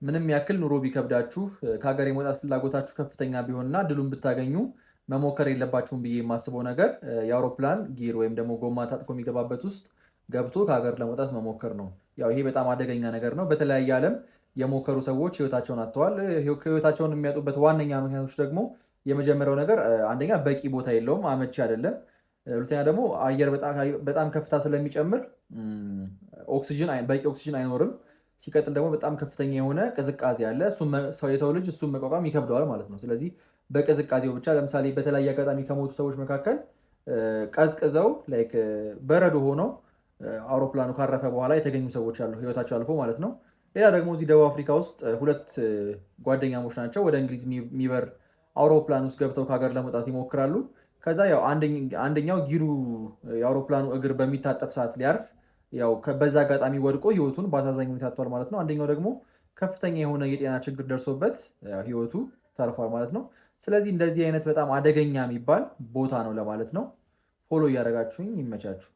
ምንም ያክል ኑሮ ቢከብዳችሁ ከሀገር የመውጣት ፍላጎታችሁ ከፍተኛ ቢሆንና ድሉን ብታገኙ መሞከር የለባችሁም ብዬ የማስበው ነገር የአውሮፕላን ጊር ወይም ደግሞ ጎማ ታጥፎ የሚገባበት ውስጥ ገብቶ ከሀገር ለመውጣት መሞከር ነው። ያው ይሄ በጣም አደገኛ ነገር ነው። በተለያየ ዓለም የሞከሩ ሰዎች ህይወታቸውን አጥተዋል። ህይወታቸውን የሚያጡበት ዋነኛ ምክንያቶች ደግሞ የመጀመሪያው ነገር አንደኛ በቂ ቦታ የለውም፣ አመቺ አይደለም። ሁለተኛ ደግሞ አየር በጣም ከፍታ ስለሚጨምር በቂ ኦክሲጅን አይኖርም። ሲቀጥል ደግሞ በጣም ከፍተኛ የሆነ ቅዝቃዜ አለ። የሰው ልጅ እሱን መቋቋም ይከብደዋል ማለት ነው። ስለዚህ በቅዝቃዜው ብቻ ለምሳሌ በተለያየ አጋጣሚ ከሞቱ ሰዎች መካከል ቀዝቅዘው በረዶ ሆነው አውሮፕላኑ ካረፈ በኋላ የተገኙ ሰዎች አሉ፣ ህይወታቸው አልፎ ማለት ነው። ሌላ ደግሞ እዚህ ደቡብ አፍሪካ ውስጥ ሁለት ጓደኛሞች ናቸው። ወደ እንግሊዝ የሚበር አውሮፕላን ውስጥ ገብተው ከሀገር ለመውጣት ይሞክራሉ። ከዛ ያው አንደኛው ጊሩ የአውሮፕላኑ እግር በሚታጠፍ ሰዓት ሊያርፍ ያው በዛ አጋጣሚ ወድቆ ህይወቱን በአሳዛኝ ሁኔታ አጥቷል ማለት ነው። አንደኛው ደግሞ ከፍተኛ የሆነ የጤና ችግር ደርሶበት ህይወቱ ተርፏል ማለት ነው። ስለዚህ እንደዚህ አይነት በጣም አደገኛ የሚባል ቦታ ነው ለማለት ነው። ፎሎ እያደረጋችሁኝ ይመቻችሁ።